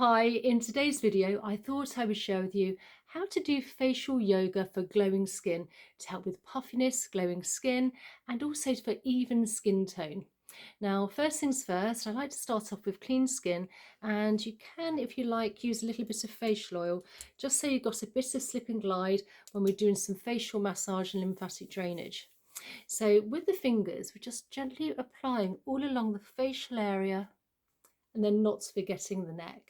Hi, in today's video, I thought I would share with you how to do facial yoga for glowing skin to help with puffiness, glowing skin, and also for even skin tone. Now, first things first, I like to start off with clean skin, and you can, if you like, use a little bit of facial oil, just so you've got a bit of slip and glide when we're doing some facial massage and lymphatic drainage. So with the fingers, we're just gently applying all along the facial area and then not forgetting the neck.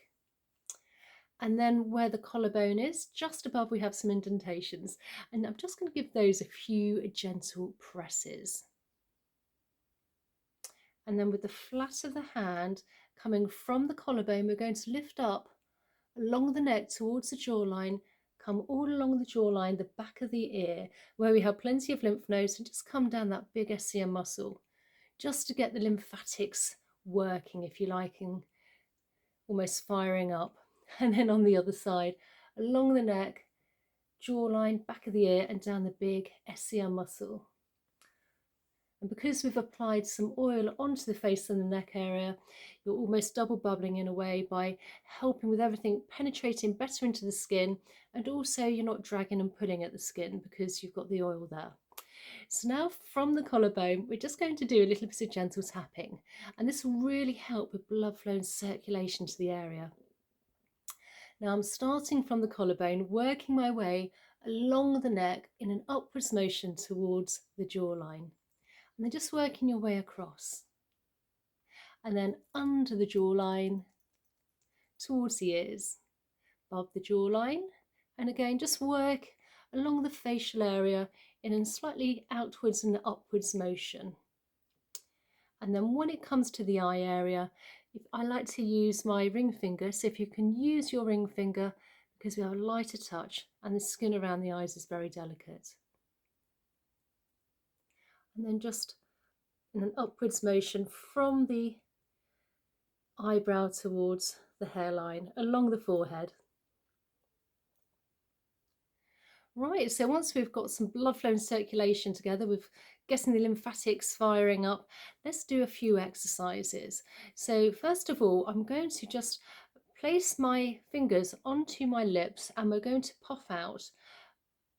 And then where the collarbone is, just above, we have some indentations. And I'm just going to give those a few gentle presses. And then with the flat of the hand coming from the collarbone, we're going to lift up along the neck towards the jawline, come all along the jawline, the back of the ear, where we have plenty of lymph nodes, and just come down that big SCM muscle, just to get the lymphatics working, if you like, and almost firing up. And then on the other side, along the neck, jawline, back of the ear, and down the big SCM muscle. And because we've applied some oil onto the face and the neck area, you're almost double bubbling in a way by helping with everything penetrating better into the skin, and also you're not dragging and pulling at the skin because you've got the oil there. So now from the collarbone, we're just going to do a little bit of gentle tapping, and this will really help with blood flow and circulation to the area. Now I'm starting from the collarbone, working my way along the neck in an upwards motion towards the jawline. And then just working your way across. And then under the jawline, towards the ears, above the jawline. And again, just work along the facial area in a slightly outwards and upwards motion. And then when it comes to the eye area, I like to use my ring finger. So if you can use your ring finger, because we have a lighter touch and the skin around the eyes is very delicate. And then just in an upwards motion from the eyebrow towards the hairline, along the forehead. Right, so once we've got some blood flow and circulation together, we're getting the lymphatics firing up, let's do a few exercises. So first of all, I'm going to just place my fingers onto my lips, and we're going to puff out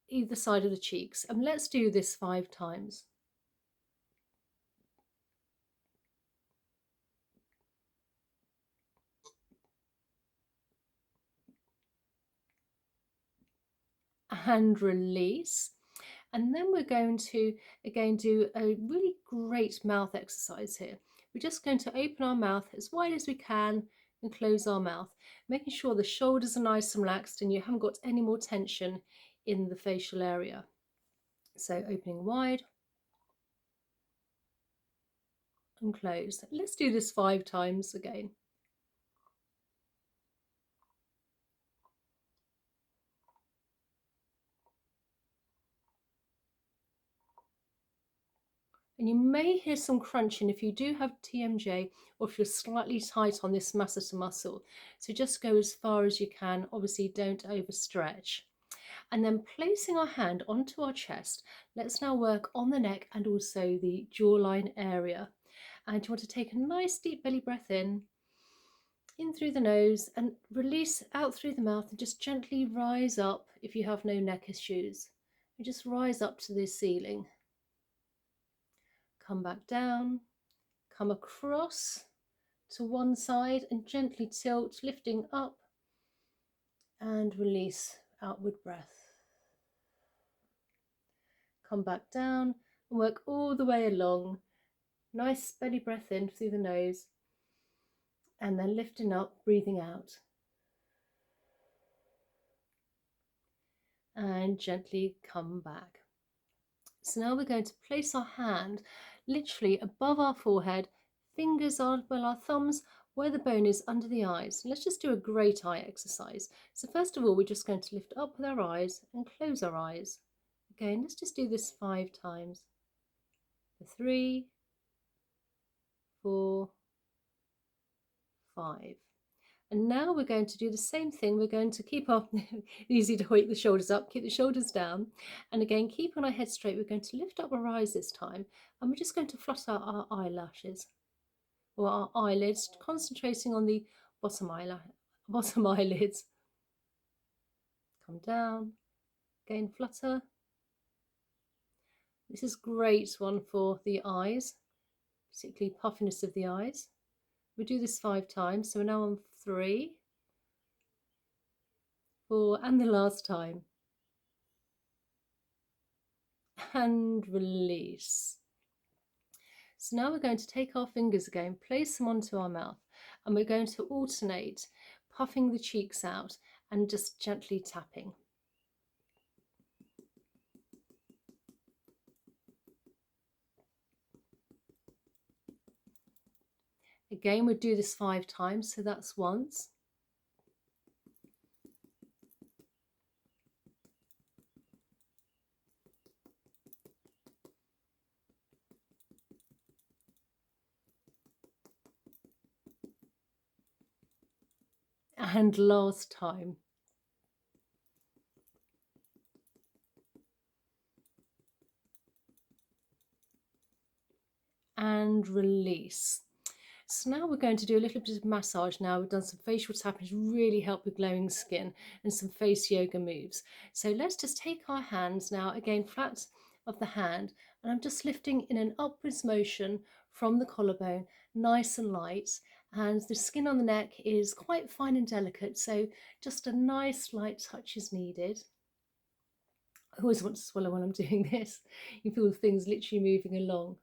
either side of the cheeks. And let's do this 5 times. And release. And then we're going to again do a really great mouth exercise here. We're just going to open our mouth as wide as we can and close our mouth, making sure the shoulders are nice and relaxed and you haven't got any more tension in the facial area. So opening wide and close. Let's do this 5 times again. And you may hear some crunching if you do have TMJ, or if you're slightly tight on this masseter muscle. So just go as far as you can. Obviously, don't overstretch. And then placing our hand onto our chest, let's now work on the neck and also the jawline area. And you want to take a nice deep belly breath in through the nose, and release out through the mouth, and just gently rise up if you have no neck issues. And just rise up to the ceiling. Come back down, come across to one side and gently tilt, lifting up, and release, outward breath. Come back down and work all the way along. Nice belly breath in through the nose, and then lifting up, breathing out. And gently come back. So now we're going to place our hand literally above our forehead, fingers are, well, our thumbs where the bone is under the eyes. Let's just do a great eye exercise. So first of all, we're just going to lift up with our eyes and close our eyes. Again, let's just do this 5 times. 3, 4, 5. And now we're going to do the same thing. We're going to keep our, easy to hoik the shoulders up, keep the shoulders down. And again, keeping our head straight, we're going to lift up our eyes this time. And we're just going to flutter our eyelashes or our eyelids, concentrating on the bottom eyelash, bottom eyelids. Come down, again flutter. This is great one for the eyes, particularly puffiness of the eyes. We do this 5 times, so we're now on 3, 4, and the last time. And release. So now we're going to take our fingers again, place them onto our mouth, and we're going to alternate puffing the cheeks out and just gently tapping. Again, we'll do this 5 times, so that's once. And last time. And release. So now we're going to do a little bit of massage now. We've done some facial tapping to really help with glowing skin and some face yoga moves. So let's just take our hands now, again flat of the hand, and I'm just lifting in an upwards motion from the collarbone, nice and light, and the skin on the neck is quite fine and delicate, so just a nice light touch is needed. I always want to swallow when I'm doing this. You feel things literally moving along.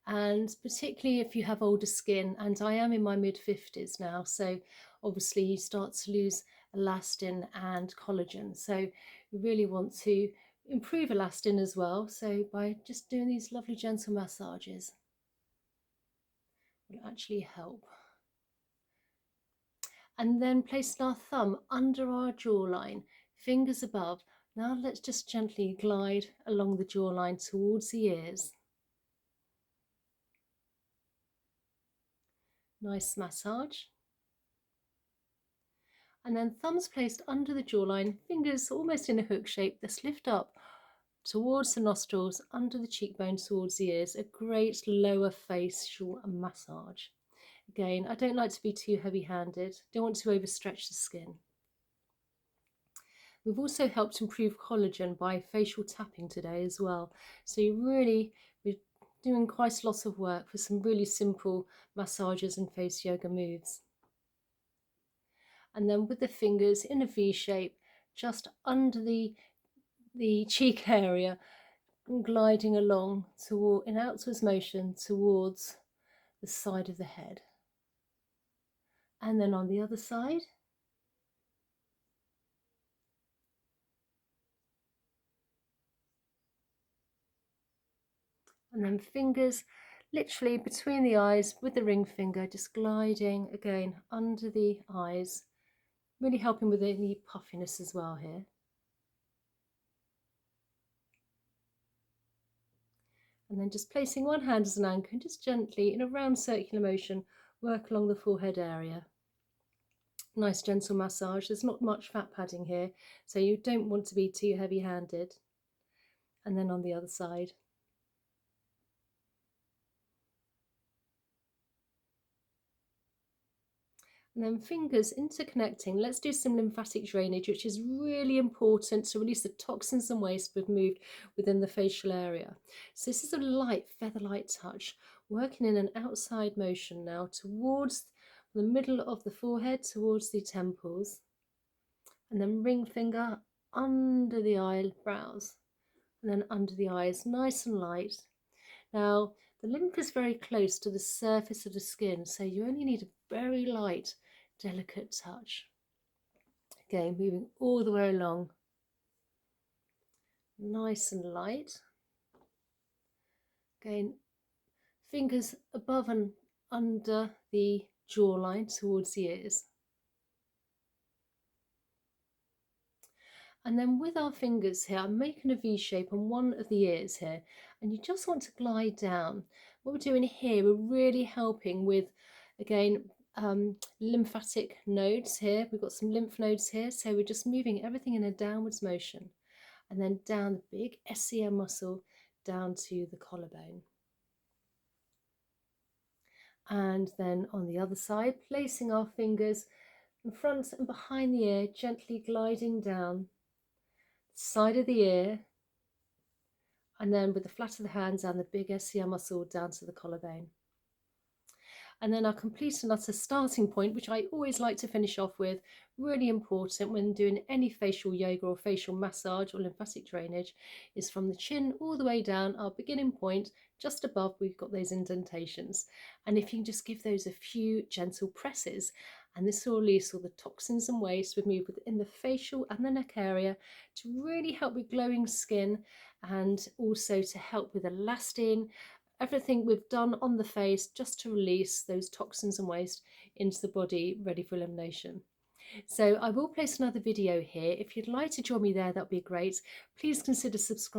And particularly if you have older skin, and I am in my mid-50s now, so obviously you start to lose elastin and collagen, so we really want to improve elastin as well, so by just doing these lovely gentle massages will actually help. And then place our thumb under our jawline, fingers above. Now let's just gently glide along the jawline towards the ears. Nice massage. And then thumbs placed under the jawline, fingers almost in a hook shape. Let's lift up towards the nostrils, under the cheekbone, towards the ears. A great lower facial massage. Again, I don't like to be too heavy-handed. Don't want to overstretch the skin. We've also helped improve collagen by facial tapping today as well. So we're doing quite a lot of work for some really simple massages and face yoga moves. And then with the fingers in a V shape, just under the cheek area, gliding along in outwards motion towards the side of the head. And then on the other side. And then fingers literally between the eyes with the ring finger, just gliding again under the eyes, really helping with any puffiness as well here. And then just placing one hand as an anchor and just gently in a round circular motion work along the forehead area. Nice gentle massage. There's not much fat padding here, so you don't want to be too heavy-handed. And then on the other side. And then fingers interconnecting. Let's do some lymphatic drainage, which is really important to release the toxins and waste we've moved within the facial area. So this is a light, feather-light touch, working in an outside motion now towards the middle of the forehead, towards the temples. And then ring finger under the eyebrows. And then under the eyes, nice and light. Now, the lymph is very close to the surface of the skin, so you only need a very light, delicate touch. Again, moving all the way along. Nice and light. Again, fingers above and under the jawline towards the ears. And then with our fingers here, I'm making a V shape on one of the ears here, and you just want to glide down. What we're doing here, we're really helping with, again, lymphatic nodes here. We've got some lymph nodes here, so we're just moving everything in a downwards motion. And then down the big SCM muscle, down to the collarbone. And then on the other side, placing our fingers in front and behind the ear, gently gliding down the side of the ear, and then with the flat of the hands down the big SCR muscle down to the collarbone. And then our complete and utter starting point, which I always like to finish off with, really important when doing any facial yoga or facial massage or lymphatic drainage, is from the chin all the way down, our beginning point, just above we've got those indentations. And if you can just give those a few gentle presses, and this will release all the toxins and waste we've moved within the facial and the neck area to really help with glowing skin, and also to help with elastin, everything we've done on the face just to release those toxins and waste into the body, ready for elimination. So I will place another video here. If you'd like to join me there, that would be great. Please consider subscribing.